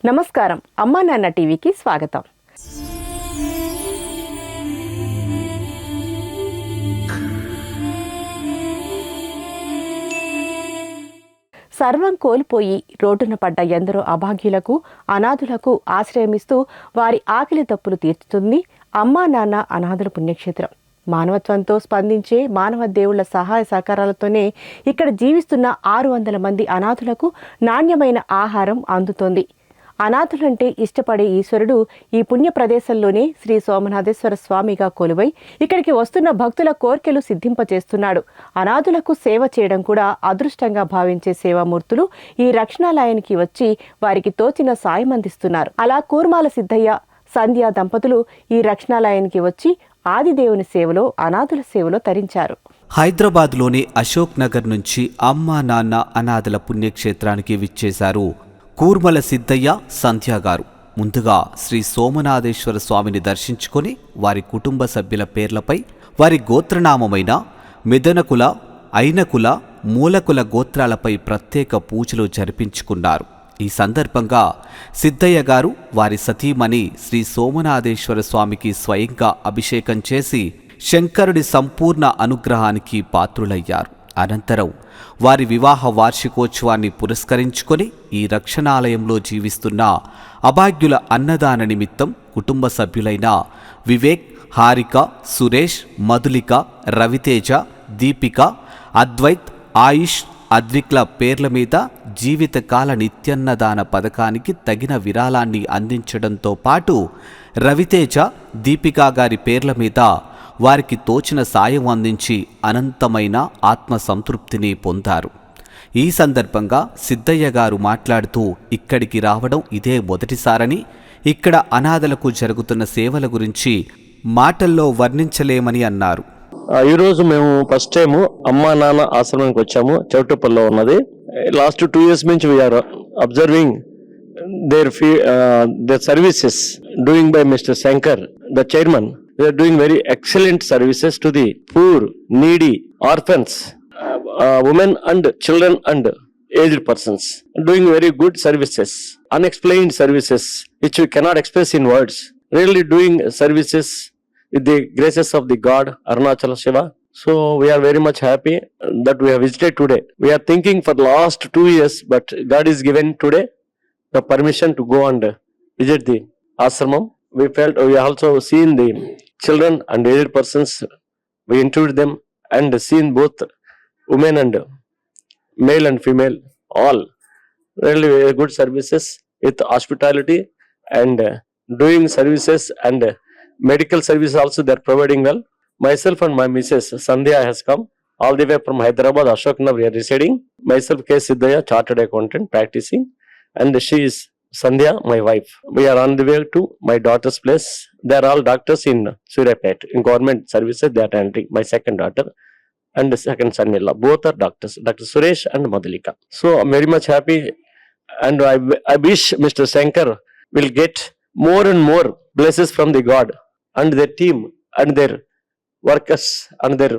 నమస్కారం. అమ్మా నాన్న టీవీకి స్వాగతం. సర్వం కోల్పోయి రోడ్డున పడ్డ ఎందరో అభాగ్యులకు, అనాథులకు ఆశ్రయమిస్తూ వారి ఆకలి తప్పులు తీర్చుతుంది అమ్మా నాన్న అనాథుల పుణ్యక్షేత్రం. మానవత్వంతో స్పందించే మానవ దేవుళ్ల సహాయ సహకారాలతోనే ఇక్కడ జీవిస్తున్న 600 మంది అనాథులకు నాణ్యమైన ఆహారం అందుతోంది. అనాథులంటే ఇష్టపడే ఈశ్వరుడు ఈ పుణ్య ప్రదేశంలోనే శ్రీ సోమనాథేశ్వర స్వామిగా కొలువై ఇక్కడికి వస్తున్న భక్తుల కోర్కెలు సిద్ధింపచేస్తున్నాడు. అనాథులకు సేవ చేయడం కూడా అదృష్టంగా భావించే సేవామూర్తులు ఈ రక్షణాలయానికి వచ్చి వారికి తోచిన సాయం అందిస్తున్నారు. అలా కూర్మాల సిద్ధయ్య, సంధ్యా దంపతులు ఈ రక్షణాలయానికి వచ్చి ఆదిదేవుని సేవలో, అనాథుల సేవలో తరించారు. హైదరాబాద్లోని అశోక్ నగర్ నుంచి అమ్మా నాన్న అనాథల పుణ్యక్షేత్రానికి విచ్చేశారు కూర్మల సిద్ధయ్య, సంధ్య గారు. ముందుగా శ్రీ సోమనాథేశ్వర స్వామిని దర్శించుకొని వారి కుటుంబ సభ్యుల పేర్లపై వారి గోత్రనామమైన మిదనకుల, ఐనకుల, మూలకుల గోత్రాలపై ప్రత్యేక పూజలు జరిపించుకున్నారు. ఈ సందర్భంగా సిద్ధయ్య గారు వారి సతీమణి శ్రీ సోమనాథేశ్వర స్వామికి స్వయంగా అభిషేకం చేసి శంకరుడి సంపూర్ణ అనుగ్రహానికి పాత్రులయ్యారు. అనంతరం వారి వివాహ వార్షికోత్సవాన్ని పురస్కరించుకొని ఈ రక్షణాలయంలో జీవిస్తున్న అభాగ్యుల అన్నదాన నిమిత్తం కుటుంబ సభ్యులైన వివేక్, హారిక, సురేష్, మధులిక, రవితేజ, దీపిక, అద్వైత్, ఆయుష్, అద్విక్ల పేర్ల మీద జీవితకాల నిత్యన్నదాన పథకానికి తగిన విరాళాన్ని అందించడంతో పాటు రవితేజ, దీపికా గారి పేర్ల మీద వారికి తోచిన సాయం అందించి అనంతమైన ఆత్మ సంతృప్తిని పొందారు. ఈ సందర్భంగా సిద్ధయ్య గారు మాట్లాడుతూ ఇక్కడికి రావడం ఇదే మొదటిసారని, ఇక్కడ అనాథలకు జరుగుతున్న సేవల గురించి మాటల్లో వర్ణించలేమని అన్నారు. ఈరోజు మేము ఫస్ట్ టైం అమ్మా నాన్న ఆశ్రమానికి వచ్చాము. చౌటుప్పల్లో ఉన్నది. లాస్ట్ 2 years నుంచి we are observing their services doing by Mr. Shankar, the chairman. They are doing very excellent services to the poor, needy, orphans, women and children and aged persons. Doing very good services, unexplained services which we cannot express in words. Really doing services with the graces of the God Arunachala Shiva. So we are very much happy that we have visited today. We are thinking for the last 2 years, but God is given today the permission to go and visit the ashramam. We felt we also seen the children and aged persons. We interviewed them and seen both women and male and female, all really very good services with hospitality and doing services and medical services also they are providing well. Myself and my missus Sandhya has come all the way from Hyderabad, Ashok Nagar we are residing. Myself K. Siddhaya, chartered accountant practicing, and she is Sandhya, my wife. We are on the way to my daughter's place. They are all doctors in Suryapet. In government services they are attending. My second daughter and the second son-in-law, both are doctors, Dr. Suresh and Madhulika. So I'm very much happy, and I wish Mr. Shankar will get more and more blessings from the God and their team and their workers and their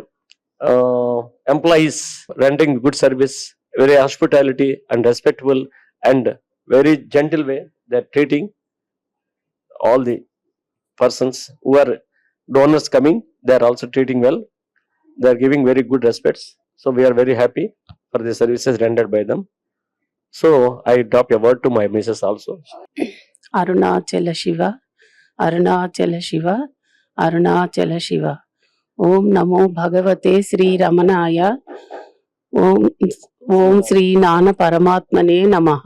employees rendering good service, very hospitality and respectful and very gentle way they are treating all the persons who are donors coming. They are also treating well. They are giving very good respects. So we are very happy for the services rendered by them. So I drop a word to my missus also. Arunachala Shiva, Arunachala Shiva, Arunachala Shiva. Om నమో భగవతే శ్రీ రమణాయ. ఓం శ్రీ నాన్న పరమాత్మనే నమః.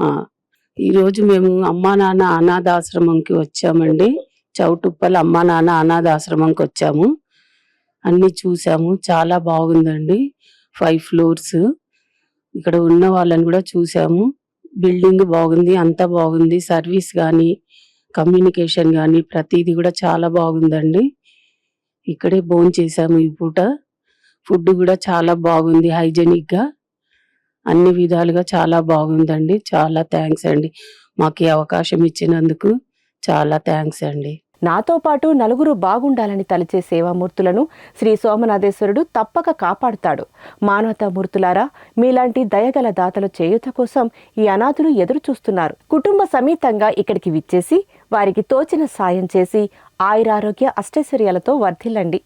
ఈరోజు మేము అమ్మా నాన్న అనాథాశ్రమంకి వచ్చామండి. చౌటుప్పల్ అమ్మా నాన్న అనాథాశ్రమంకి వచ్చాము. అన్ని చూసాము, చాలా బాగుందండి. 5 floors. ఇక్కడ ఉన్న వాళ్ళని కూడా చూసాము. బిల్డింగ్ బాగుంది, అంతా బాగుంది. సర్వీస్ కానీ, కమ్యూనికేషన్ కానీ ప్రతిదీ కూడా చాలా బాగుందండి. ఇక్కడే భోజనం చేసాము ఈ పూట. ఫుడ్ కూడా చాలా బాగుంది, హైజెనిక్ గా, అన్ని విధాలుగా చాలా బాగుందండి. చాలా థ్యాంక్స్ అండి, మాకు ఈ అవకాశం ఇచ్చినందుకు చాలా థ్యాంక్స్ అండి. నాతో పాటు నలుగురు బాగుండాలని తలిచే సేవామూర్తులను శ్రీ సోమనాథేశ్వరుడు తప్పక కాపాడుతాడు. మానవతామూర్తులారా, మీలాంటి దయగల దాతలు చేయూత కోసం ఈ అనాథులు ఎదురు చూస్తున్నారు. కుటుంబ సమేతంగా ఇక్కడికి విచ్చేసి వారికి తోచిన సాయం చేసి ఆయురారోగ్య అష్టైశ్వర్యాలతో వర్ధిల్లండి.